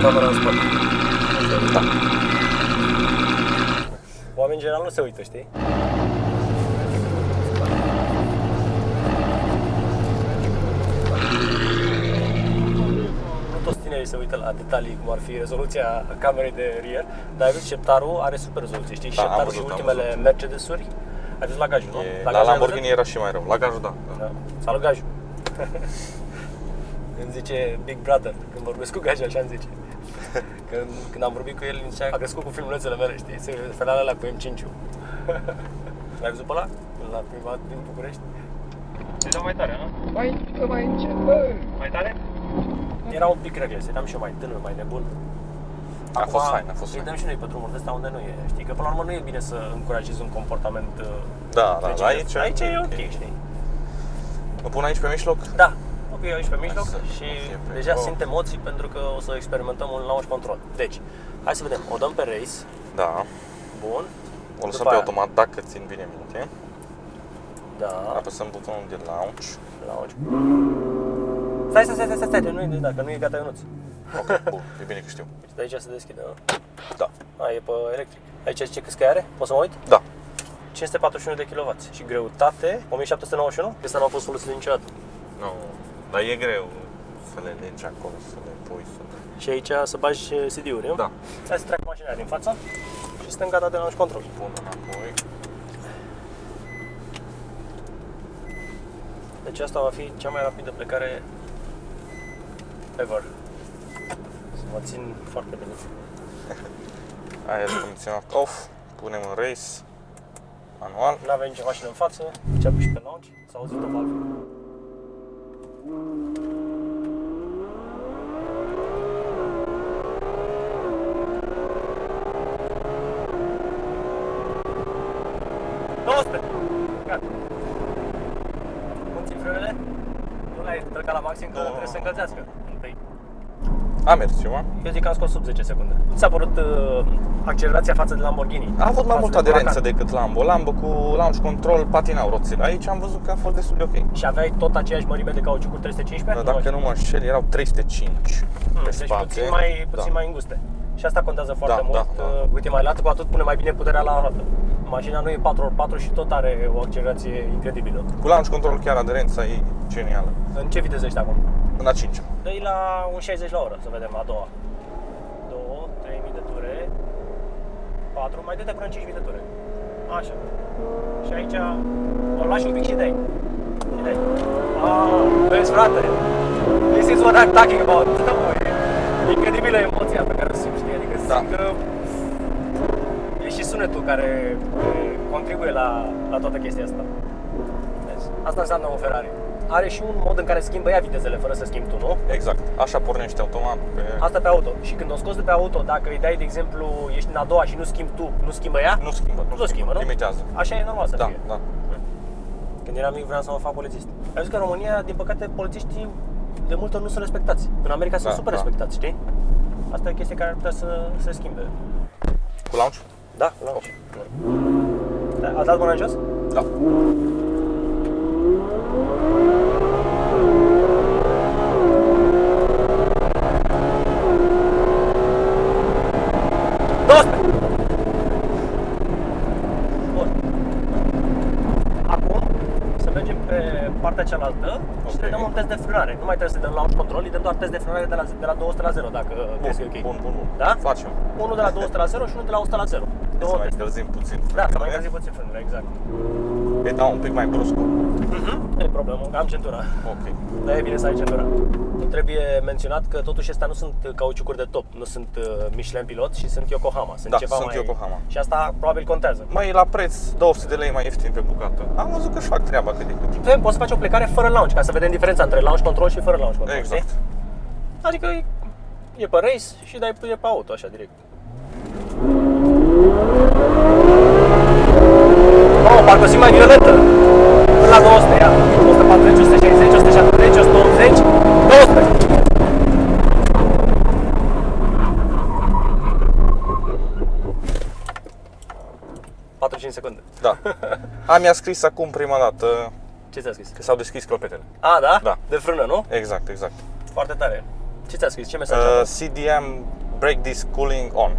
camera în spate. Da. Oamenii în general nu se uită, știi? Nu toți tinerii se uită la detalii, cum ar fi rezoluția camerei de rear, dar ai văzut, șeptarul are super rezoluție, știi? Da, Șeptarul și ultimele Mercedes-uri. Ai văzut lagajul, nu? La Lamborghini era și mai rău. Lagajul, da. Da. Salut, gajul. Îmi zice Big Brother, când vorbesc cu gajul, așa îmi zice. Când am vorbit cu el, îmi zicea, a crescut cu filmulețele mele, știi? Se felea alea cu M5-ul. L-ai văzut pe ăla? La prima din București? Era mai tare, nu? Mai încet, bă! Mai tare? Era un pic regles, eram și eu mai tânăr, mai nebun. A fost fain, a fost fain. Îi dăm și noi pe drumul ăsta unde nu e, știi? Că până la urmă nu e bine să încurajezi un comportament Da, aici e ok, știi? Mă pun aici pe mijloc? Da, ok, aici pe mijloc și deja Oh. simt emoții pentru că o să experimentăm un launch control. Deci, hai să vedem, o dăm pe race, Da. bun. O lăsăm După pe aia- automat dacă țin bine minte. Da, Apăsăm butonul de launch. launch. Stai, dacă nu e gata Ionuț. Ok, bun, e bine că știu. Deci de aici se deschide, nu? Da. A, e pe electric. Aici zice câți cai are? Poți să mă uit? Da. 541 de kW și greutate 1791? Ăsta nu a fost folosit niciodată. Nu, dar e greu să le legi acolo, să le pui, să le... Și aici să bagi CD-uri, nu? Da. Hai să trec mașina din față și suntem gata de launch control. Pun înapoi. Deci asta va fi cea mai rapidă plecare ever. Să mă țin foarte bine. Aer condiționat off. Punem în race. Manual. N-avem nicio mașină în față, ce și pe launch, s-a auzit o valvă. Gata. Cum țin frânele? Nu l-ai trăcat la maxim, că trebuie să se încălzească. Întâi. A mers ceva. Eu zic că am scos sub 10 secunde. Cum ți-a părut accelerația față de Lamborghini? A avut mai Față multă de aderență Huracan? decât Lambo. Lambo cu launch control patinau roțile. Aici am văzut că a fost destul de ok. Și aveai tot aceeași mărime de cauciucuri 315? Dacă nu mă înșel, erau 305 pe Deci spate. puțin mai înguste. Și asta contează foarte Da, mult. da. Uite, mai lată, cu atât pune mai bine puterea la roată. Mașina nu e 4x4 și tot are o accelerație incredibilă. Cu launch control chiar aderența e genială. În ce viteză ești acum? În a 5-a. Dă-i la un 60 la oră, să vedem, a doua. 2, 3000 de ture. 4, mai dă-te până în 5000 de ture. Așa. Și aici o lași un pic și dai. Și dai. Vezi, frate? This is what I'm talking about. E incredibilă emoția pe care o simți, știi? Adică Da. simt că e și sunetul care contribuie la toată chestia asta. Vezi? Asta înseamnă un Ferrari. Are și un mod în care schimbă ea vitezele fără să schimbi tu, nu? Exact. Așa pornește automat pe... Asta pe auto. Și când o scoți de pe auto, dacă îi dai, de exemplu, ești în a doua și nu schimbi tu, nu schimbă ea? Nu schimbă. Nu schimbă, nu? Limitează. Așa e normal să Da, fie. da. Când eram mic vreau să mă fac polițist. Ai văzut că în România, din păcate, polițiștii de multe ori nu sunt respectați. În America sunt Da, super da. respectați, știi? Asta e o chestie care ar putea să se schimbe. Cu launch? Da, launch. A dat mâna în jos? Da. Bun. Acum să mergem pe partea cealaltă și le dăm un test de frânare. Nu mai trebuie să dăm launch control, îi dăm doar test de frânare de la 200 la 0, dacă crezi că e ok. Bun. Da? Facem. Unul de la 200 la 0 și unul de la 100 la 0. Să Două mai teste. încălzim puțin. Da, să mai încălzim puțin frânele, exact. E da, un pic mai brusc. Nu e problemă, am centura. Ok. Da, e bine să ai centura. Trebuie menționat că totuși astea nu sunt cauciucuri de top, nu sunt Michelin Pilot și sunt Yokohama. Sunt Da, ceva sunt mai... Yokohama. Și asta probabil contează. Mai la preț, 200 de lei mai ieftin pe bucată. Am văzut că își fac treaba cât de cât. Poți să faci o plecare fără launch, ca să vedem diferența între launch control și fără launch control. Exact. Știi? Adică e pe race și dai pe auto, așa, direct. Oh, parcă simt mai violentă. Până la 200, ia. 140, 160, 170, 180, 200. Secunde. Da. Mi-a scris acum prima dată Ce ți-a scris? că s-au deschis clopetele. A, da? Da. De frână, nu? Exact. Foarte tare. Ce ți-a scris? Ce mesaj a dat? CDM Brake Disc Cooling On.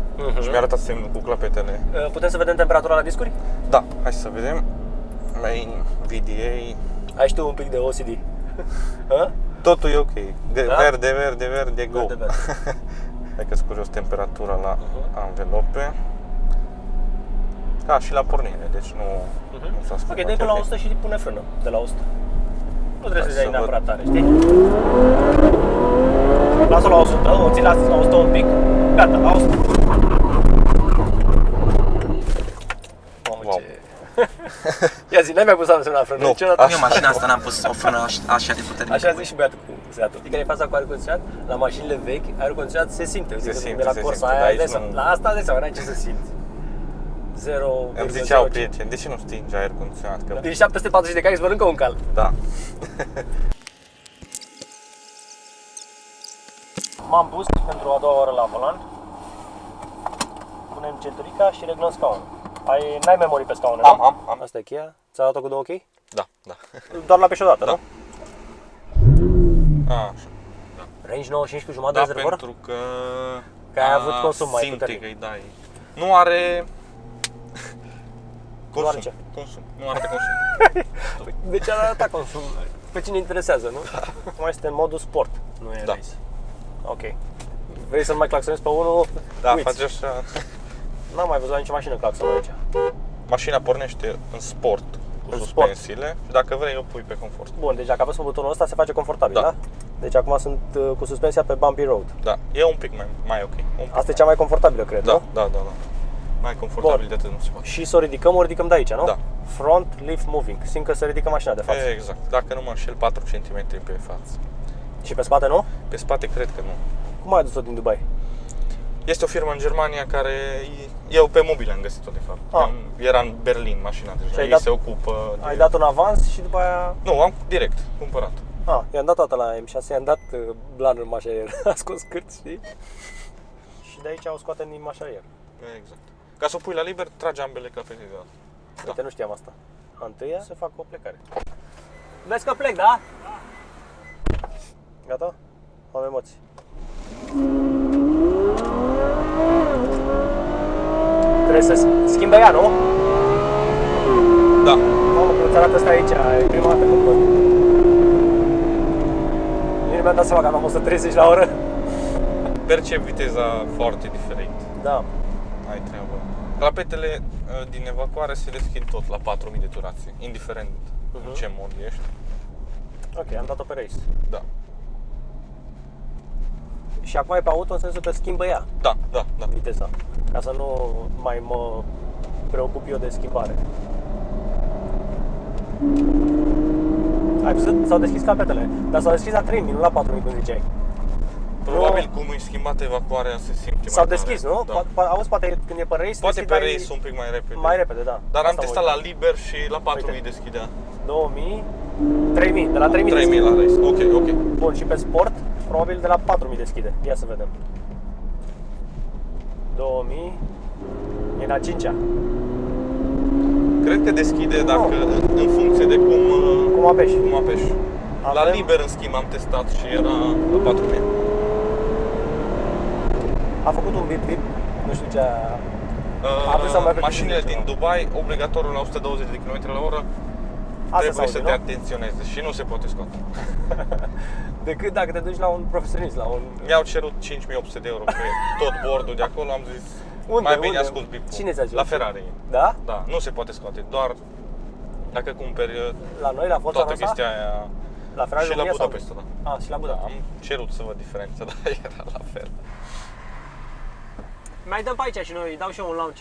Și mi-a arătat semnul cu clopetele. Putem să vedem temperatura la discuri? Da, hai să vedem. Main VDA. Ai și tu un pic de OCD. Ha? Totul e ok. Da? Verde, go. Verde. Hai că-s curios temperatura la anvelope. Și la pornire, deci nu s-a schimbat. Ok, dai până la 100 și pune frână de la 100. Nu trebuie să dai să neapărat tare, știi? Lasă-o la 100, o ții la 100 un pic. Gata, la 100. Mamă, Wow. ce... Ia zi, n-ai mai pus la frână? Nu. Niciodată? Eu mașina asta n-am pus o frână așa de puternică. Așa zic și băiatul cu Seatul. Știi care e faza cu aer condiționat? La mașinile vechi, aer condiționat se simte. Uite, Se simte, de la se Corsa simte, aia, dar aici dai seama. nu. La asta de seama, n-ai ce să simți. 0, Îmi ziceau prieteni, de ce nu stingi aer condiționat? Că... Din 740 de cai îți văd încă un cal. Da. M-am pus pentru a doua oară la volan. Punem centurica și reglăm scaunul. N-ai memorii pe scaune, nu? Am. Asta e cheia. Ți-a dat-o cu două chei? Da. Doar la peșodată, Da. nu? Așa. Range 95 cu jumătate Da, de rezervor? pentru că... Că ai avut consum mai simt puternic. că îi dai. Nu are... Nu are ce? Consum. Nu are consum. De ce ar arăta consum? Pe cine interesează, nu? Acum este în modul sport, nu e Da. race. Ok. Vrei să nu mai claxonezi pe unul? Da, Uiți. face așa... N-am mai văzut la nicio mașină claxonă aici. Mașina pornește în sport cu În suspensiile și dacă vrei o pui pe confort. Bun, deci dacă apăs pe butonul ăsta se face confortabil, da? Da. Deci acum sunt cu suspensia pe bumpy road. Da, e un pic mai ok. Un pic Asta e cea mai confortabilă, cred, Da, nu? da. Mai confortabil Bun. de atât nu se poate. Și să o ridicăm de aici, nu? Da. Front lift moving, simt că se ridică mașina de față. Exact. Dacă nu mă înșel, 4 cm pe față. Și pe spate nu? Pe spate cred că nu. Cum ai adus-o din Dubai? Este o firmă în Germania care eu pe mobil am găsit-o de fapt. Era în Berlin mașina Și deja. ai Ei dat- se ocupă de... Ai dat un avans și după aia... Nu, am direct cumpărat. I-am dat toată la M6, i-am dat blanul în mașarier, a scos cârți, știi? Și de aici o scoate din mașarier. Exact. Ca să o pui la liber, tragi ambele capete de dată. Uite, nu știam asta. A întâia să fac o plecare. Vezi că plec, da? Gata? Am emoții. Trebuie să schimbe ea, nu? Da. Mamă, cum îți arată asta aici, e prima dată când văd. Nici nu mi-am dat seama că am 130 la oră. Percep viteza foarte diferit. Da. Ai treabă. Clapetele din evacuare se deschid tot la 4000 de turație, indiferent în ce mod ești. Ok, am dat-o pe race. Da. Și acum e pe auto în sensul că schimbă ea Da. viteza. Ca să nu mai mă preocup eu de schimbare. Ai văzut? S-au deschis capetele, dar s-au deschis la 3000, nu la 4000 cum ziceai. Probabil cum e schimbată evacuarea se simte S-au mai deschis, tare. nu? Da. Auzi, poate când e pe race, Poate deschid pe mai- race un pic mai repede. mai repede, da. Dar am Asta testat mă la uitam. liber și la 4000 Uite. deschidea. 2000, 3000, de la 3000 3000 deschide. la race. Ok. Bun, și pe sport, probabil de la 4000 deschide. Ia să vedem. 2000, e în a 5-a. Cred că deschide dacă în funcție de Cum apeși. cum apeși. La Avem- liber, în schimb, am testat și era la 4000. A făcut un bip-bip, nu știu ce a... Atât sau mai puțin Mașinile ceva. din Dubai, obligatoriu la 120 de km la oră, Asta trebuie să s-aude, te nu? atenționeze și nu se poate scoate. Decât dacă te duci la un profesionist, la un... Mi-au cerut 5800 de euro pe tot bordul de acolo, am zis Unde? mai bine Unde? ascult bip-ul. Cine ți-a cerut? La Ferrari. Da? Da, nu se poate scoate, doar dacă cumperi La noi, la Forța toată Rosa? chestia aia La Ferrari și la România sau- Budapesta, da. Ah, și la Da, Budapesta. am cerut să văd diferența, dar era la fel. Mai dăm pe aici și noi, dau și eu un launch.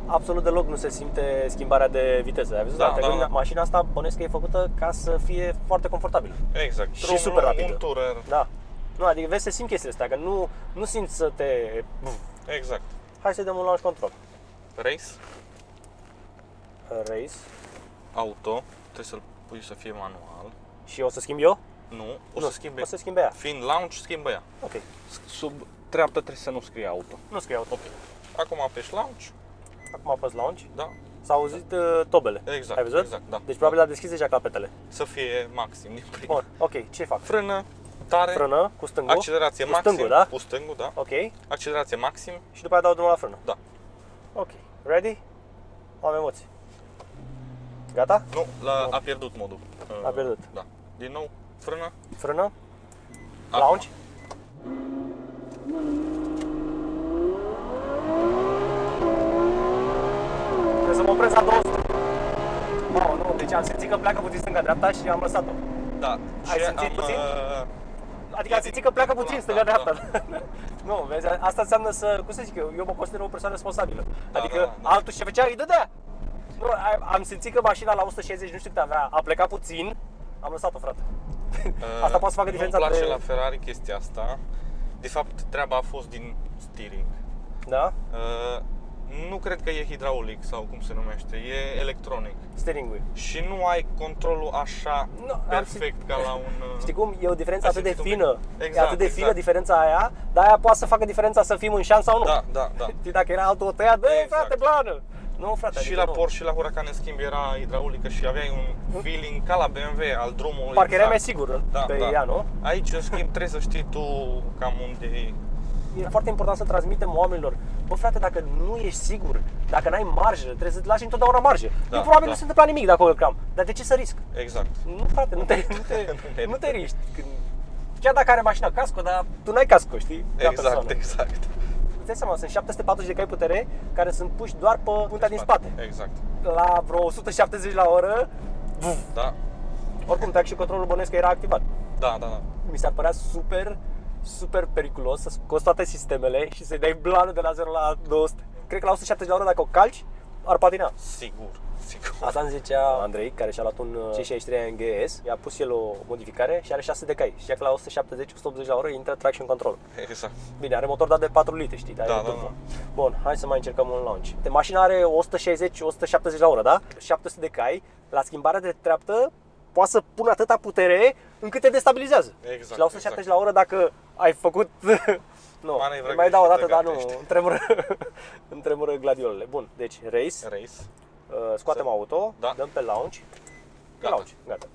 Absolut deloc nu se simte schimbarea de viteză. Ai văzut? Da, Te gândi, da. Mașina asta bănuiesc că e făcută ca să fie foarte confortabilă. Exact. Și Drum super lung, rapidă. un tourer. Da. Nu, adică vezi să simți chestiile astea, că nu simți să te... Exact. Hai să dăm un launch control. Race, Race. auto, trebuie să-l pui să fie manual. Și o să schimb eu? Nu, o Nu, să schimbe. o să schimbe ea. Fiind launch, schimbă ea. Ok. Sub treaptă trebuie să nu scrie auto. Nu scrie auto. Ok. Acum apeși launch, Acum apăs launch. da? S-au auzit tobele. Exact, Ai văzut? exact, da. Deci probabil a deschis deja capetele. Să fie maxim din prima. Bun, ok, ce fac? Frână, tare, Frână cu stângul. accelerație cu maxim, stângul, da? cu stângul, da. Ok. Accelerație maxim, Și după aia dau drumul la frână. da. Ok. Ready? Am emoții. Gata? Nu, a pierdut modul. A pierdut. Da. Din nou, frână. Frână. Acum. Launch. Trebuie să mă opresc la 200. Oh, nu, deci am simțit că pleacă puțin stânga-dreapta și am lăsat-o. Da. Ai Și simțit puțin? Adică am e simțit că pleacă puțin da, stânga-dreapta. Nu, vezi, asta înseamnă să, cum să zic eu mă consider o persoană responsabilă. Adică da. altul ce făcea, îi dădea. Nu, am simțit că mașina la 160, nu știu cât avea, a plecat puțin, am lăsat-o, frate. Asta poate să facă diferența Nu-mi place între... la Ferrari chestia asta. De fapt, treaba a fost din steering. Da? Nu cred că e hidraulic sau cum se numește, e electronic. Steering wheel. Și nu ai controlul așa Nu, am perfect ca la un... Știi cum? E o diferență Ai atât de simțit un fină. pic? E atât de fină diferența aia, dar aia poate să facă diferența să fim în șans sau nu. Da, da, da. Știi, dacă era altul o tăia, dă Exact. frate, plană. Nu, frate, Și adică la nu. Porsche și la Huracan, în schimb, era hidraulică și aveai un feeling ca la BMW al drumului. Parcă era mai exact. sigur Da, pe da. ea, nu? Aici, în schimb, trebuie să știi tu cam unde e. E foarte important să transmitem oamenilor, bă frate, dacă nu ești sigur, dacă n-ai marjă, trebuie să lași întotdeauna marjă. Da, Eu probabil da. nu se întâmpla nimic dacă o călcam, dar de ce să risc? Exact. Nu, frate, nu te riști. Chiar dacă are mașina casco, dar tu n-ai casco, știi? Ca Exact, persoană. exact. Îți dai seama, sunt 740 de cai putere care sunt puși doar pe punta din spate. Exact. La vreo 170 la oră, Da. oricum traction controlul bănuiesc că era activat. Da, da, da. Mi s-ar părea super periculos să scoți toate sistemele și să-i dai blană de la 0 la 200. Cred că la 170 la oră, dacă o calci, ar patina. Sigur, sigur. Asta îmi zicea Andrei, care și-a luat un C63 NGS, i-a pus el o modificare și are 6 de cai. Știa că la 170-180 la oră intră traction control. Exact. Bine, are motor dat de 4 litri, știi, dar Da, e da, turbo. da. Bun, hai să mai încercăm un launch. Mașina are 160-170 la oră, da? 700 de cai, la schimbarea de treaptă poate să pună atâta putere încât te destabilizează. Exact, Și la 170 la oră, dacă ai făcut... Nu, Manevra mai dau o dată, greșită, dar nu, gata, îmi tremură gladiolele. Bun, deci race, Race. scoatem auto, Da. dăm pe launch. Pe Gata. launch, gata.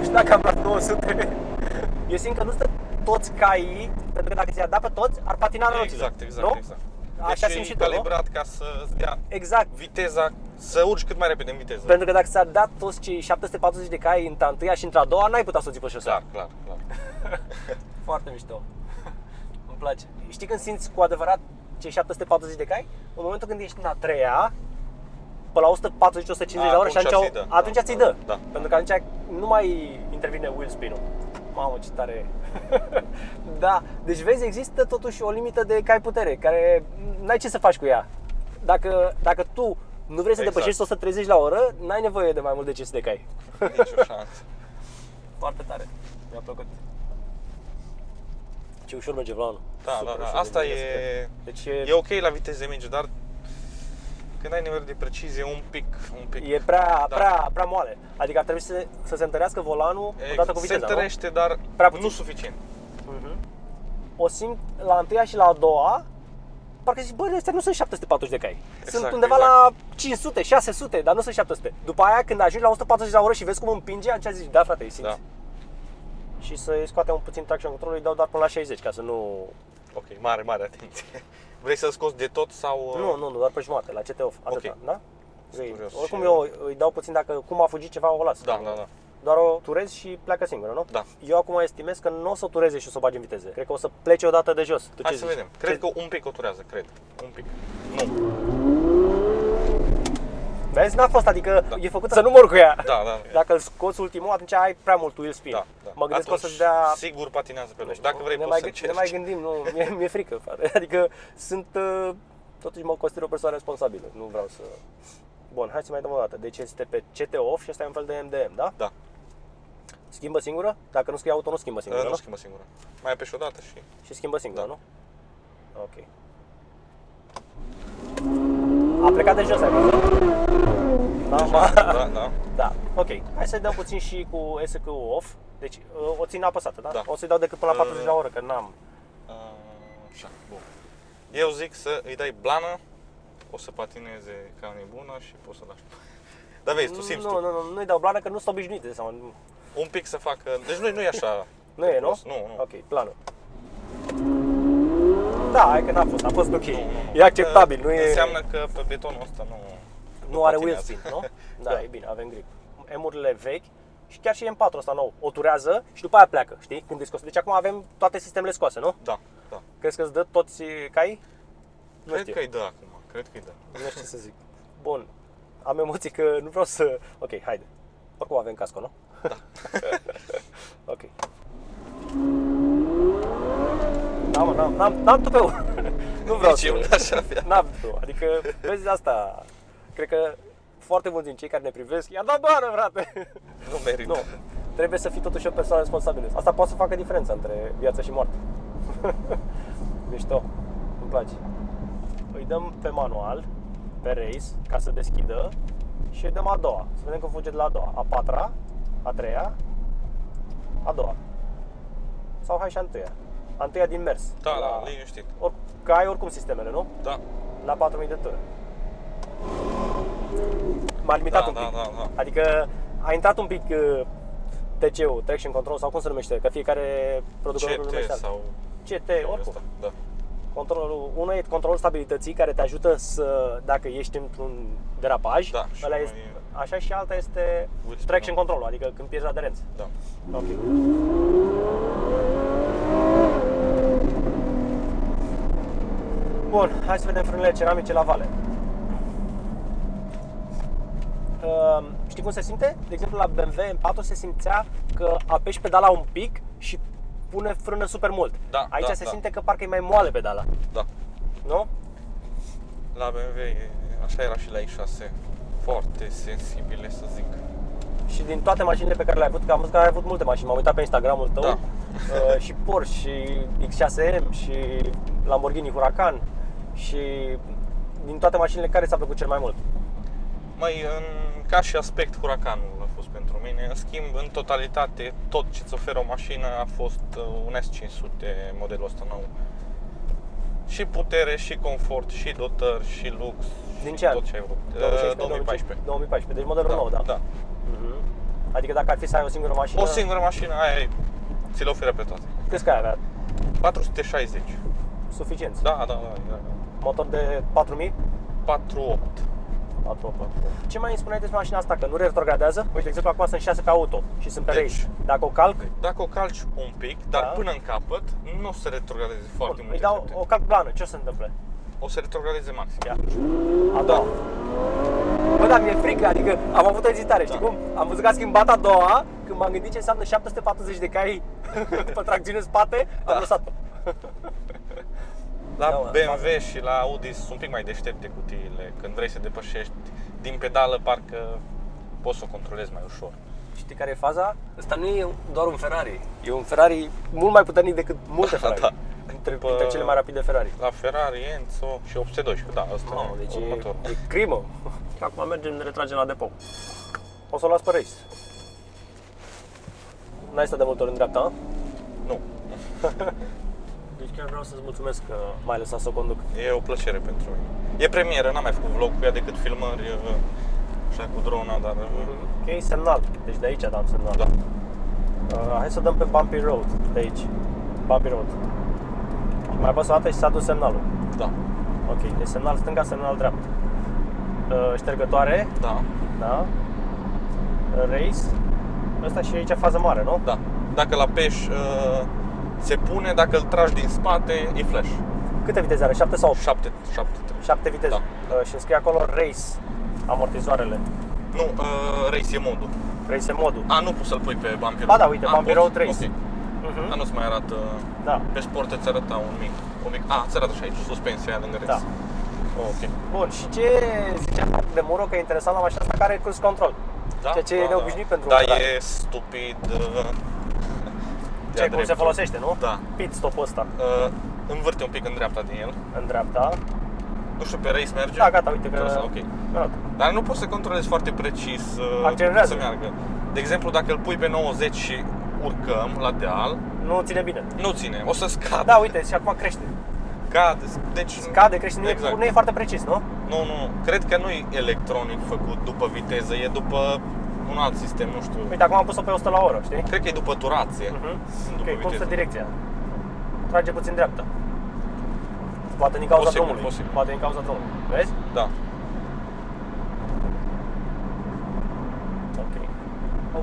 Și dacă am luat 200, eu simt că nu stă toți caii, pentru că dacă ți-ar da pe toți, ar patina la roțile. Exact, exact, nu? exact. Așa Deci simt e și tu, nu? calibrat ca să-ți dea Exact. viteza, să urci cât mai repede în viteză. Pentru că dacă ți-ar dat toți cei 740 de cai într-a întâia și într-a doua, n-ai putea să o ții pe șosea. Clar, clar, clar. Foarte mișto. Îmi place. Știi când simți cu adevărat cei 740 de cai? În momentul când ești în a treia, pe la 140-150 la oră și atunci ți-i dă. Da. Pentru că atunci nu mai intervine wheel spin-ul. Mamă, ce tare. Da, deci vezi, există totuși o limită de cai putere, care n-ai ce să faci cu ea. Dacă tu nu vrei să Exact. depășești 130 la oră, n-ai nevoie de mai mult de 500 de cai. Nici o șansă. Foarte tare. Mi-a plăcut. Ce ușor merge volanul. Da, Super da, da. ușor Asta merge, e... super. Deci E ok la viteze mici, dar când ai nivel de precizie un pic. e prea, Da. prea moale. Adică ar trebui să se întărească volanul odată cu viteza, se întărește, dar Prea puțin. nu suficient. nu? O simt la a întâia și la a doua, parcă zici, bă, astea nu sunt 740 de cai. Sunt Exact, undeva exact. la 500, 600, dar nu sunt 700. După aia, când ajungi la 140 la oră și vezi cum împinge, atunci zici, da, frate, îi simți. Da. Și să-i scoatem un puțin traction control, îi dau doar până la 60, ca să nu... Ok, mare atenție. Vrei să-l scoți de tot sau... Nu, doar pe jumătate, la CT-off, atâta, Ok. da? Sunt curios Oricum și- eu îi dau puțin, dacă cum a fugit ceva, o las. Da, da, da. Doar o turezi și pleacă singură, nu? Da. Eu acum estimez că nu o să o tureze și o să o bagi în viteze. Cred că o să plece o dată de jos. Tu Hai ce să zici? vedem. Cred că un pic o turează, cred. Un pic. Nu. Vezi? N-a fost, adică Da. e făcută să nu mor cu ea. Da, da. Dacă îl scoți ultimul, atunci ai prea mult wheel spin. Da, da. Mă gândesc că o Atunci, să-ți dea... sigur patinează pe loc. Dacă vrei ne poți mai, să ne încerci. mai gândim, nu, mi-e frică, frate. Adică sunt, totuși mă consider o persoană responsabilă, nu vreau să... Bun, hai să mai dăm o dată. Deci este pe CT-off și ăsta e un fel de MDM, da? Da. Schimbă singură? Dacă nu scrie auto, nu schimbă singură, Nu nu? schimbă singură. Mai apeși o dată și... Și schimbă singură, Da. nu? Ok. A plecat de jos, ai văzut? Da. Da, ok. Hai să-i dăm puțin și cu SQ off. Deci o țin apăsată, da? Da. O să-i dau decât până la 40 la oră, că n-am. Așa, bun. Eu zic să îi dai blană, o să patineze ca nebună și poți să lași. Dar vezi, tu simți tu. Nu-i dau blană, că nu sunt obișnuit de seama. Un pic să facă... Deci nu e așa. Nu e, nu? Nu. Ok, plană. Da, hai că a fost ok. Nu. E acceptabil, nu e... Înseamnă că pe betonul ăsta Nu are wheel patinează. spin, nu? Da, Da. e bine, avem grip. M-urile vechi și chiar și M4 ăsta nou. O turează și după aia pleacă, știi? Când e scos. Deci acum avem toate sistemele scoase, nu? Da. Crezi că îți dă toți caii? Nu Cred știu. că îi dă acum, cred că îi dă. Nu știu ce să zic. Bun. Am emoții că nu vreau să... Ok, haide. Oricum avem casco, nu? Da. Ok. Da, mă, n-am tupeu. Nu vreau Nici eu n-aș avea. N-am tupeu. Adică, vezi asta, cred că foarte mulți din cei care ne privesc i-ar da bană, frate. Nu merită. Nu. Trebuie să fii totuși o persoană responsabilă. Asta poate să facă diferența între viață și moarte. Mișto. Îmi place. Îi dăm pe manual, pe race, ca să deschidă și îi dăm a doua. Să vedem cum fuge de la a doua. A patra, a treia, a doua. Sau hai și a întâia. A întâia din mers. Da, liniștit. Că ai oricum sistemele, nu? Da. La 4000 de ture. M-a limitat un pic. Da. Adică a intrat un pic TC-ul, Traction Control sau cum se numește, că fiecare producător numește CT sau... CT, oricum. Ăsta, da. Controlul, unul e controlul stabilității care te ajută să, dacă ești într-un derapaj, Da, și ăla mai este, așa și alta este Wheel traction spin-ul. control, adică când pierzi aderență. Da. Ok. Bun, hai să vedem frânele ceramice la vale. Știi cum se simte? De exemplu la BMW M4 se simțea că apeși pedala un pic și pune frână super mult. Da, Aici da, se da. simte că parcă e mai moale pedala, Da. nu? La BMW, așa era și la X6. Foarte sensibile, să zic. Și din toate mașinile pe care le-ai avut, că am văzut că ai avut multe mașini, m-am uitat pe Instagramul tău, Da. Și Porsche, și X6M, și Lamborghini Huracan, și din toate mașinile, care ți-a plăcut cel mai mult? Ca și aspect, Huracanul a fost pentru mine. În schimb, în totalitate, tot ce îți oferă o mașină a fost un S500, modelul ăsta nou. Și putere, și confort, și dotări, și lux, Din și ce an? tot ce ai vrut. 2014. 2014, deci modelul nou, da. Da. Mhm. Adică dacă ar fi să ai o singură mașină, O singură mașină, aia ți le oferă pe toate. câți că ai avea? 460. Suficienți. Da. Motor de 4000? 4.8. 4. Ce mai îmi spuneai despre mașina asta? Că nu retrogradează? Uite, de exemplu, acum sunt 6 pe auto și sunt pe Deci, race. Dacă o calc, Dacă o calci un pic, dar Da. până în capăt, nu o să retrogradeze foarte bun, mult. îi dau o calc plană, ce o să se întâmple? O să retrogradeze maxim. Ia. A doua. Bă, dar mi-e frică, adică am avut o ezitare, știi Da. cum? Am văzut că a schimbat a doua, când m-am gândit ce înseamnă 740 de cai pe tracțiune în spate, am Da. lăsat-o. La Da, mă, BMW și la Audi sunt un pic mai deștepte cutiile. Când vrei să depășești din pedală, parcă poți să o controlezi mai ușor. Știi care e faza? Ăsta nu e doar un Ferrari, e un Ferrari mult mai puternic decât multe Ferrari. Da. Dintre cele mai rapide Ferrari. La Ferrari, Enzo și 812, da, ăsta Mamă, e deci următorul. e crimă. Acum mergem, ne retragem la depou. O să o las pe race. N-ai stat de multe ori în dreapta, a? Nu, Deci chiar vreau să-ți mulțumesc că m-ai lăsat să o conduc. e o plăcere pentru mine. E premieră, n-am mai făcut vlog cu ea decât filmări așa cu drona, dar Ok, semnal. Deci de aici dam semnal. da. Hai să dăm pe Bumpy Road, de aici. Bumpy Road. Mai apăs o dată și s-a dus semnalul. Da. Ok, deci semnal stânga, semnal dreapta. Ștergătoare, Da. da. Race. Ăsta și aici fază mare, nu? Da. Dacă la peș se pune, dacă îl tragi din spate, e flash. Câte viteze are? 7 sau 8? 7. 7 viteze. Da. Și îmi scrie acolo race, amortizoarele. Nu, race e modul. Race modul. A, nu poți să-l pui pe Bumpy Road. Ba da, uite, Bumpy poți? Road Race. Ok. Mhm. Dar nu-ți mai arată... Da. Pe sport îți arăta un mic. îți arată și aici, suspensia aia lângă race. Da. Ok. Bun, și ce zicea de Muro că e interesant la mașina asta care are cruise control? Da, Ceea ce e neobișnuit pentru da, un Ferrari. e stupid. Ce, cum se folosește, nu? Da. Pit stop-ul ăsta Învârte un pic în dreapta din el. în dreapta. Nu știu, pe race merge? Da, gata, uite că... Ok. Gata. Dar nu poți să controlezi foarte precis Accelerează. să meargă. De exemplu, dacă îl pui pe 90 și urcăm la deal, Nu ține bine. nu ține, o să scadă. Da, uite, și acum crește. Cade, deci... Scade, crește, Exact. nu e foarte precis, nu? Nu, cred că nu e electronic făcut după viteză, e după un alt sistem, nu știu. Uite, acum am pus-o pe 100 la oră, știi? Cred că e după turație, nu după Ok, cum viteză. stă direcția? Trage puțin dreapta. Poate din cauza Posibil, drumului. posibil. Poate din cauza drumului. Vezi? Da. Ok.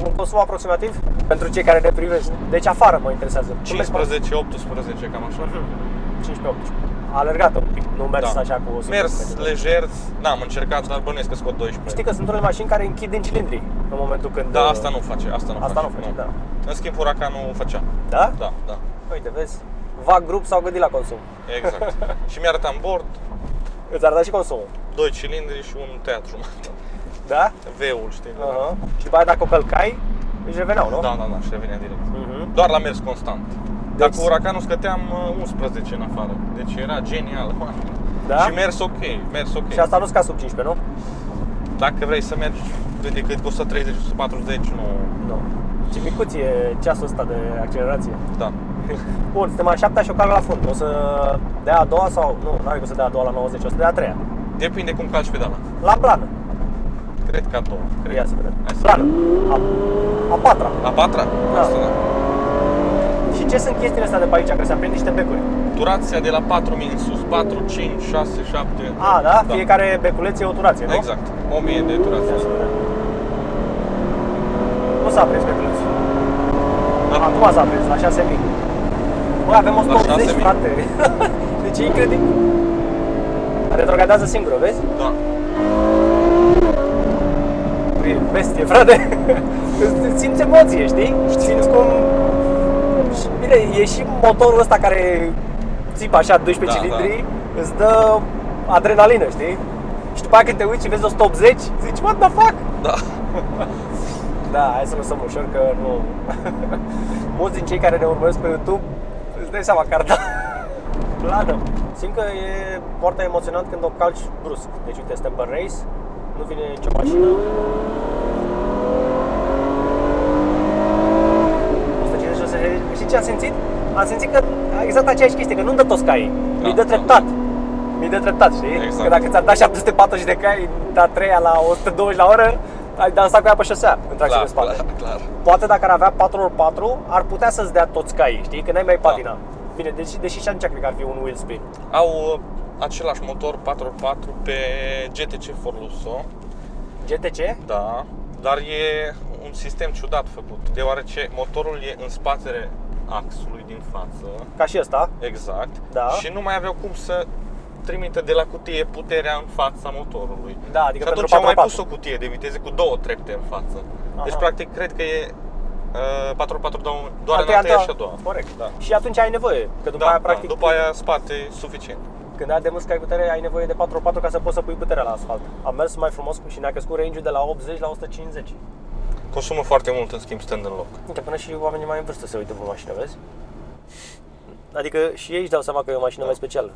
Un consum aproximativ pentru cei care ne privesc. Deci afară mă interesează. 15, 18, cam așa. 15-18. Alergată un pic, nu mers Da. așa cu o Mers singură. lejer, n-am încercat, dar bănuiesc că scot 12. Știi că sunt unele mașini care închid din cilindri în momentul când... Da, asta nu face, asta nu Asta face. nu face, da. În schimb, Huracanul făcea. Da? Da, da. Uite, vezi? VAG Group s-au gândit la consum. Exact. Și mi-arăta în bord Îți arăta și consumul. 2 cilindri și un tăiat jumătate. Da? V-ul, știi? Și după aia dacă o călcai, își reveneau, nu? Da, și revenea direct. Mhm. Doar la mers constant. Deci- Dar cu Huracanul scăteam 11 în afară. Deci era genial. Da? Și mers ok, Și asta nu sca sub 15, nu? Dacă vrei să mergi decât cu 130, 140, nu. Nu. Ce micuț e ceasul ăsta de accelerație. Da. Bun, suntem la 7 și o calc la fund. O să dea a doua sau... Nu, n-are cum să dea a doua la 90, o să dea a treia. Depinde cum calci pedala. La plană. Cred că a doua. Cred. Ia să vedem. Hai să Plană. A patra. A patra? Da. Asta, da. Și ce sunt chestiile astea de pe aici? Că se aprind niște becuri. Turația de la 4000 în sus, 4, 5, 6, 7. A, da? Fiecare beculeț e o turație, nu? Exact. 1000 de turație. Ia să vedem. Nu s-a aprins beculețul. Da. Acum s-a aprins, la 6000. Bă, avem 180, 6000. frate. Deci e incredibil. Retrogradează singură, vezi? Da. E bestie, frate. Îți simți emoție, știi? Simți cum... Și, bine, e și motorul ăsta care țipă așa 12 Da, cilindri, îți dă adrenalină, știi? Și după aia când te uiți și vezi 180, zici, what the fuck? Da. Da, hai să lăsăm ușor că nu... Mulți din cei care ne urmăresc pe YouTube îți dai seama că ar da plană. Simt că e foarte emoționant când o calci brusc. Deci uite, suntem pe race, nu vine nicio mașină. 150. Știi ce am simțit? Am simțit că exact aceeași chestie, că nu-mi dă toți caii. Mi-i dă treptat. Mi-i dă treptat, știi? Exact. Că dacă ți-ar da 740 de cai, a treia la 120 la oră, ai dansat cu ea pe șosea, în tracție de spate. clar. Poate dacă ar avea 4x4, ar putea să-ți dea toți caii, știi? Că n-ai mai patina. Da. Bine, deși și atunci cred că ar fi un wheel spin. Au același motor 4x4 pe GTC Forluso. GTC? Da, dar e un sistem ciudat făcut, deoarece motorul e în spatele axului din față. Ca și ăsta. Exact. Da. Și nu mai aveau cum să trimită de la cutie puterea în fața motorului. Da, adică și pentru atunci au mai 4x4. pus o cutie de viteze cu 2 trepte în față. Deci Aha. practic cred că e 4x4 doar în Întâia întâia ta- și a doua. Corect. Da. Și atunci ai nevoie, că după Da, aia practic după aia spate suficient. când ai de mult că ai putere, ai nevoie de 4x4 ca să poți să pui puterea la asfalt. Am mers mai frumos și ne-a crescut range-ul de la 80 la 150. Consumă foarte mult în schimb stând în loc. Uite, până și oamenii mai în vârstă se uită pe mașină, vezi? Adică și ei își dau seama că e o mașină mai specială.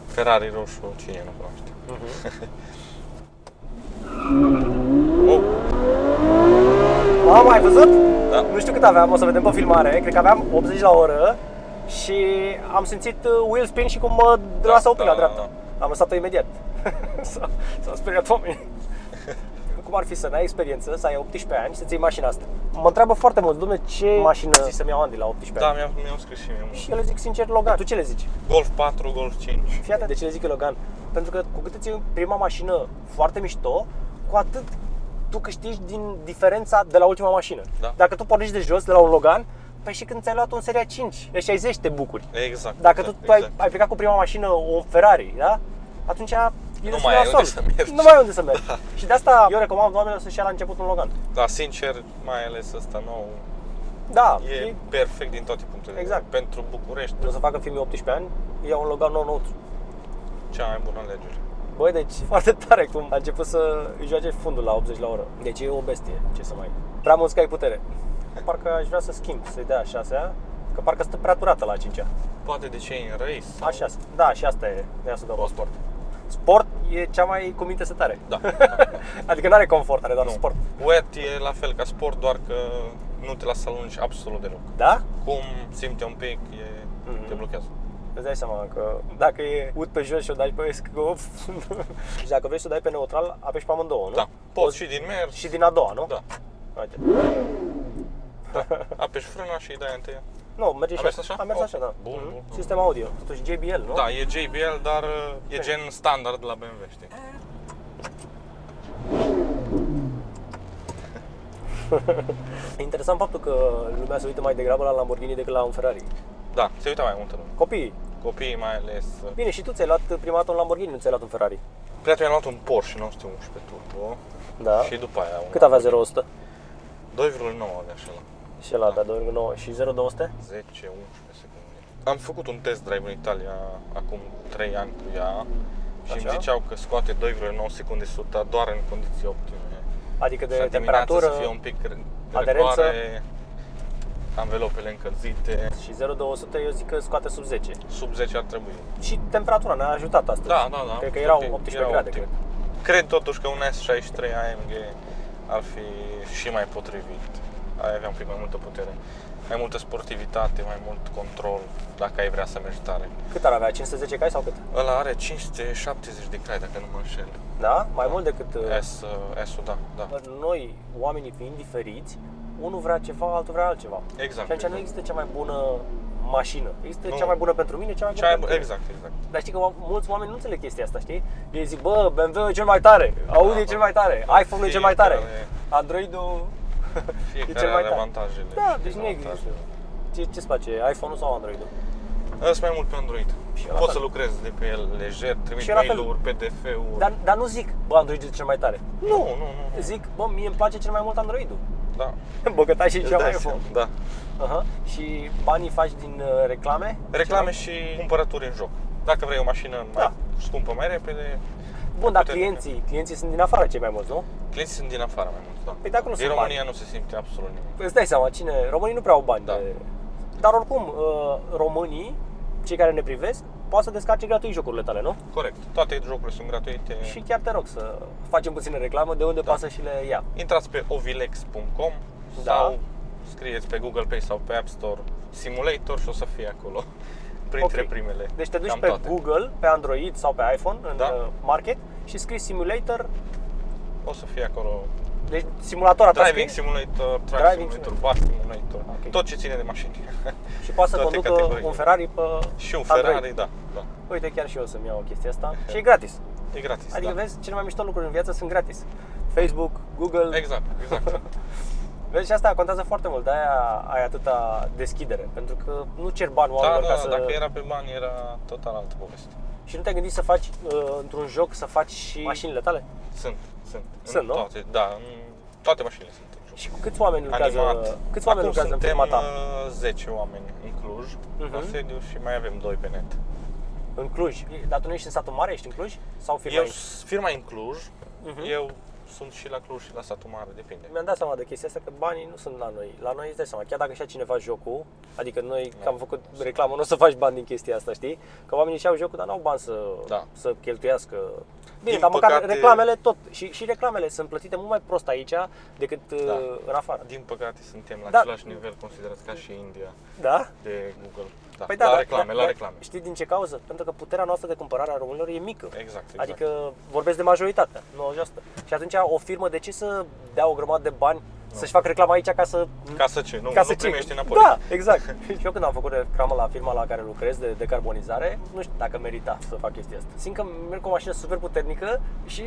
Ferrari roșu, cine nu cunoaște. Oh, Am mai văzut? da. Nu știu cât aveam, o să vedem pe filmare. Cred că aveam 80 la oră și am simțit wheel spin și cum mă lasă opri la dreapta. Am lăsat-o imediat. S-au speriat oamenii. Cum ar fi să n-ai experiență, să ai 18 ani și să-ți iei mașina asta? Mă întreabă foarte mult, dom'le, ce mașină zici să-mi iau Andy la 18 Da, ani? mi-au scris și mie. Și eu le zic sincer Logan. Tu ce le zici? Golf 4, Golf 5. Fii atent, de ce le zic eu Logan? Pentru că cu cât îți iei prima mașină foarte mișto, cu atât tu câștigi din diferența de la ultima mașină. Da. Dacă tu pornești de jos, de la un Logan, păi și când ți-ai luat un seria 5, de 60 te bucuri. Exact. Dacă exact, tu ai plecat cu prima mașină un Ferrari, da? Atunci e Nu destul mai de ai unde nasol. să mergi. Nu mai ai unde să mergi. Da. Și de asta eu recomand oamenilor să-și ia la început un Logan. Da, sincer, mai ales ăsta nou, Da, e perfect din toate punctele de Exact. vedere. Pentru București, o să facă filmii 18 ani, iau un Logan nou. cea mai bună alegere. Băi, deci foarte tare cum a început să îi joace fundul la 80 la oră. Deci e o bestie, ce să mai... Prea mult ai putere. Parcă aș vrea să schimb, să-i dea 6-a, că parcă stă prea turată la 5-a. Poate de ce e în race? A 6. Da, și asta e. Ia să dau o sport. Sport e cea mai cu minte setare. Da. Adică nu are confort, are doar Nu. sport. Wet e la fel ca sport, doar că nu te lasă să alungi absolut deloc. Da? Cum simte un pic, te blochează. Îți dai seama că dacă e ud pe jos și o dai pe uf. Și dacă vrei să o dai pe neutral, apeși pe amândouă, nu? Da. Poți și din mers. Și din a doua, nu? Da. Uite. Apeși frâna și îi dai întâia. Nu, merge A și mers așa? A mers așa, Ok. da. Bun, bun. Sistem audio. Totuși JBL, nu? Da, e JBL, dar e gen standard la BMW, știi? E interesant faptul că lumea se uită mai degrabă la Lamborghini decât la un Ferrari. Da, se uita mai multă lume. Copiii. Copiii mai ales. Bine, și tu ți-ai luat prima dată un Lamborghini, nu ți-ai luat un Ferrari. Prietenul mi-a luat un Porsche 911 Turbo. Da. Și după aia un Cât avea 0-100? 2,9 avea și ăla. Și ăla avea 2,9 și 0-200? 10-11 secunde. Am făcut un test drive în Italia acum 3 ani cu ea și Așa? îmi ziceau că scoate 2,9 secunde 100 doar în condiții optime. Adică de și temperatură să fie un pic aderență. răcoare, anvelopele încălzite. și 0-200 eu zic că scoate sub 10. Sub 10 ar trebui. Și temperatura ne-a ajutat astăzi. Da, da, da. Cred că erau Ok, 18 era grade, optim. cred. Cred totuși că un S63 AMG ar fi și mai potrivit. Ai avea un pic mai multă putere, mai multă sportivitate, mai mult control, dacă ai vrea să mergi tare. Cât ar avea? 510 cai sau cât? Ăla are 570 de cai, dacă nu mă înșel. Da? Mai mult decât... S-ul, da, da. Noi, oamenii fiind diferiți, unul vrea ceva, altul vrea altceva. Exact. Și atunci nu există cea mai bună mașină. Există Nu. cea mai bună pentru mine, cea mai bună pentru tine. Exact, exact. Dar știi că mulți oameni nu înțeleg chestia asta, știi? Ei zic, bă, BMW e cel mai tare, Audi e cel mai tare, iPhone e cel mai tare, Android-ul e Fiecare cel mai are tare. avantajele. Da, și deci nu există. dezavantajele. Ce-ți place, iPhone-ul sau Android-ul? Ăsta mai mult pe Android. Și la Poți fel. să lucrezi de pe el lejer, trimit Și la fel. mail-uri, PDF-uri. Dar nu zic, bă, Android-ul e cel mai tare. Nu. Zic, bă, mie îmi place cel mai mult Android-ul. Da. Băgătașii Îți cea mai dai iPhone. seama, Da. Aha. Și banii faci din reclame? Reclame și cumpărături în joc. Dacă vrei o mașină mai Da. scumpă, mai repede. Bun, dar puternică. clienții sunt din afară cei mai mulți, nu? Clienții sunt din afară mai mult, da. Păi dacă nu Din sunt România bani. nu se simte absolut nimic. Îți dai seama, românii nu prea au bani. Da. Dar oricum, românii, cei care ne privesc, poate să descarce gratuit jocurile tale, nu? Corect. Toate jocurile sunt gratuite. Și chiar te rog să facem puțină reclamă de unde poate să și le ia. Intrați pe ovilex.com Da. sau scrieți pe Google Play sau pe App Store Simulator și o să fie acolo printre Ok. primele. Deci te duci Cam pe toate. Google, pe Android sau pe iPhone, în Da. market și scrii simulator, O să fie acolo deci simulator ta Driving scrie Simulator, Track Driving Simulator, Bus Simulator, Ok. tot ce ține de mașini. și poate să toate conducă categoriile. un Ferrari pe Și un Android. Ferrari, da. Uite, chiar și eu să-mi iau chestia asta și e gratis. E gratis, Adică da. vezi, cele mai mișto lucruri în viață sunt gratis. Facebook, Google, Exact. vezi, și asta contează foarte mult, de-aia ai atâta deschidere, pentru că nu cer bani oamenilor ca să... dacă era pe bani, era total altă poveste. Și nu te-ai gândit să faci, într-un joc, să faci și mașinile tale? Sunt. Sunt, În nu? Toate, da, în toate mașinile sunt în joc. Și câți oameni lucrează, Animat. câți oameni Acum lucrează în suntem firma ta? 10 oameni în Cluj, la sediu și mai avem 2 pe net. În Cluj. Dar tu nu ești în satul mare, ești în Cluj? Sau firma e? Firma e în Cluj, eu sunt și la Cluj și la satul mare, depinde. Mi-am dat seama de chestia asta că banii nu sunt la noi. La noi îți dai seama, chiar dacă și-a cineva jocul, adică noi că am făcut reclamă, nu o să faci bani din chestia asta, știi? Că oamenii și-au jocul, dar n-au bani să cheltuiască. Bine, Din dar măcar păcate- reclamele tot. Și reclamele sunt plătite mult mai prost aici decât în afară. Din păcate suntem la Da. același nivel considerați ca și India Da? de Google. Da. Păi la reclame. Știi din ce cauză? Pentru că puterea noastră de cumpărare a românilor e mică. Exact. Adică vorbesc de majoritatea, 90%. Și atunci o firmă de ce să dea o grămadă de bani să-și facă reclamă aici ca să... Ca să ce? Nu, ca nu să ce? primești înapoi. Da, exact. Și eu când am făcut reclamă la firma la care lucrez de decarbonizare, nu știu dacă merita să fac chestia asta. Simt că merg cu o mașină super puternică și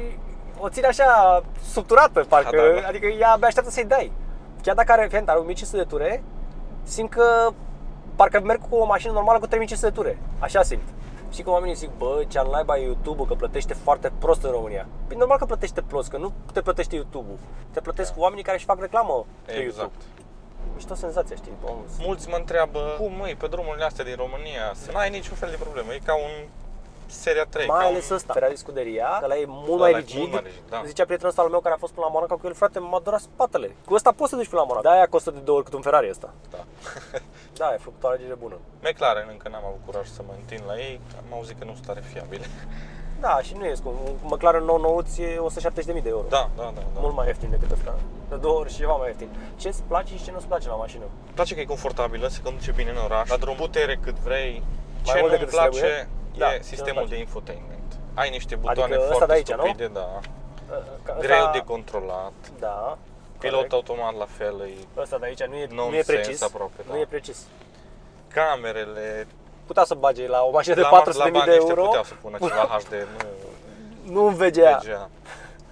o ține așa subturată, parcă, Da. adică ea abia așteaptă să-i dai. Chiar dacă are 1500 de ture, simt că parcă merg cu o mașină normală cu 3500 de ture. Așa simt. Și că oamenii zic, bă, ce-am naiba e YouTube-ul, că plătește foarte prost în România. Păi normal că plătește prost, că nu te plătește YouTube-ul. Te plătesc oamenii care își fac reclamă pe Exact. YouTube. Mișto senzația, știi? Mulți mă întreabă, cum măi, pe drumurile astea din România, să n-ai niciun fel de problemă, e ca un Seria 3. Mai ca ales ăsta, Ferrari Scuderia, că ăla e mult Ăla mai e rigid. mult mai rigid, da. Zicea prietenul ăsta al meu care a fost până la Monaco cu el, frate, m-a durat spatele. Cu ăsta poți să duci până la Monaco. De-aia costă de 2 ori cât un Ferrari ăsta. Da. Da, ai făcut o alegere bună. McLaren încă n-am avut curaj să mă întind la ei, am auzit că nu sunt tare fiabile. Da, și nu e scump. Un McLaren 99 e 170.000 de euro. Da. Mult mai ieftin decât ăsta. De 2 ori și ceva mai ieftin. Ce-ți place și ce nu-ți place la mașină? Îmi place că e confortabilă, se conduce bine în oraș, la drum putere cât vrei. Mai Ce mult nu-mi decât îți trebuie? place Da, e ce sistemul nu-ți de place? infotainment. Ai niște butoane Adică ăsta foarte de aici, nu? stupide, da. Ăsta- Greu de controlat. Da. Pilot corect. automat la fel, e Ăsta de aici nu e nonsens precis. aproape, da. Nu e precis. camerele. Putea să bage la o mașină de La 400.000 bani de ăștia euro. puteau să pună ceva HD, Nu în nu VGA. VGA,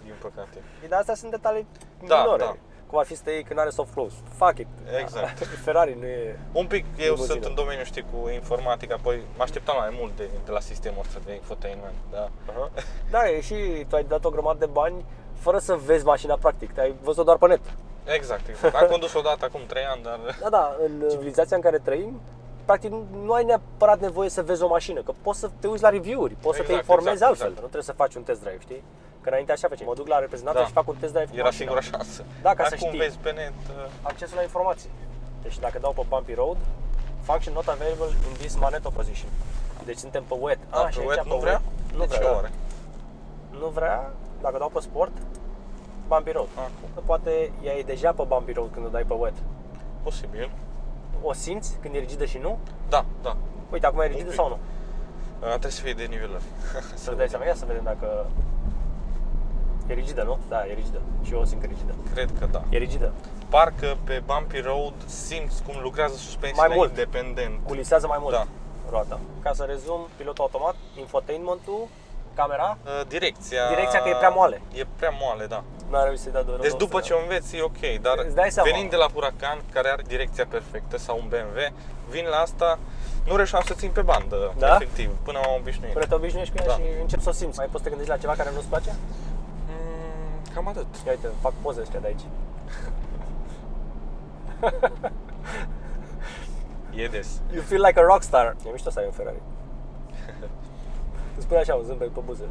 din păcate. Dar astea sunt detalii Da, minore. da. Cum ar fi să te iei când are soft close. Fuck it. Exact. Ferrari nu e... Un pic, eu Limuzină. sunt în domeniu, știi, cu informatica, apoi mă așteptam mai mult de la sistemul ăsta de infotainment, da. Aha. Da, e și tu ai dat o grămadă de bani fără să vezi mașina practic. Te-ai văzut doar pe net. Exact. Am condus odată acum 3 ani, dar Da, în civilizația în care trăim, practic nu ai neapărat nevoie să vezi o mașină, că poți să te uiți la review-uri, poți să te Exact, informezi exact, altfel. exact. Nu trebuie să faci un test drive, știi? Că înainte așa făceam. Mă duc la reprezentanță Da. și fac un test drive cu era mașina. singura șansă. Da, ca să acum știi. vezi pe net, Accesul la informații. Deci dacă dau pe bumpy road, function not available in this magneto position. Deci suntem pe wet. da, și pe aici web pe nu vrea? Nu De vrea, ce da. oare? Nu vrea, dacă dau pe sport, bumpy road. Acum. Poate ea e deja pe bumpy road când o dai pe wet. Posibil. O simți când e rigidă și nu? Da, da. Uite, acum e rigidă pic. sau nu? Trebuie să fie de nivelări. Să dai seama, ia să vedem dacă e rigidă, nu? Da, e rigidă. Și eu o simt că e rigidă. Cred că da. E rigidă. Parcă pe bumpy road simți cum lucrează suspensiile Mai mult. independent. Culisează mai mult Da. roata. Ca să rezum, pilotul automat, infotainment-ul, camera, Direcția că e prea moale. E prea moale, da. n-a reușit să-i dea de Deci după ce o înveți e ok, dar Îți dai seama. venind de la Huracan, care are direcția perfectă, sau un BMW, vin la asta, nu reușeam să țin pe bandă, Da? efectiv, până m-am obișnuit. Până te obișnuiești cu ea Da. și începi să o simți. Mai poți să te gândești la ceva care nu-ți place? Cam atât. Ia uite, fac poze ăștia de aici. E des. You feel like a rockstar. E mișto să ai un Ferrari. Îți spune așa un zâmbet pe buze.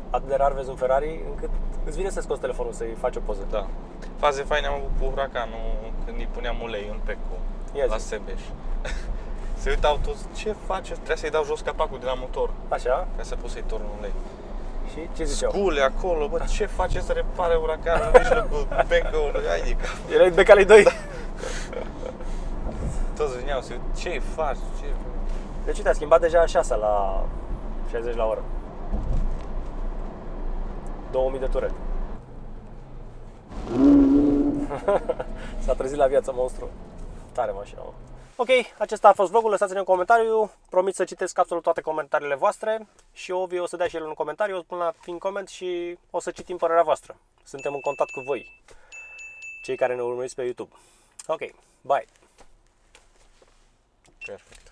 Atât de rar vezi un Ferrari încât îți vine să scoți telefonul să-i faci o poză. Da. Faze faine am avut cu Huracanul când îi puneam ulei în pecu Ia la zi. Sebeș. Se uitau toți, ce faci? Trebuia să-i dau jos capacul de la motor Așa? ca să pot să-i torn ulei. Și ce ziceau? Scule acolo, bă, ce face să repare Huracanul în mijlocul becului? Hai de cap. Erai de calei 2. Toți veneau să ce faci? Ce... Deci uite, a schimbat deja 6 la 60 la oră. 2000 de ture. S-a trezit la viață monstru. Tare mașina, mă. Ok, acesta a fost vlogul, lăsați-ne un comentariu. Promit să citesc absolut toate comentariile voastre. Și Ovi o să dea și el un comentariu, o să pun la pin comment și o să citim părerea voastră. Suntem în contact cu voi, cei care ne urmăriți pe YouTube. Ok, bye! Perfect.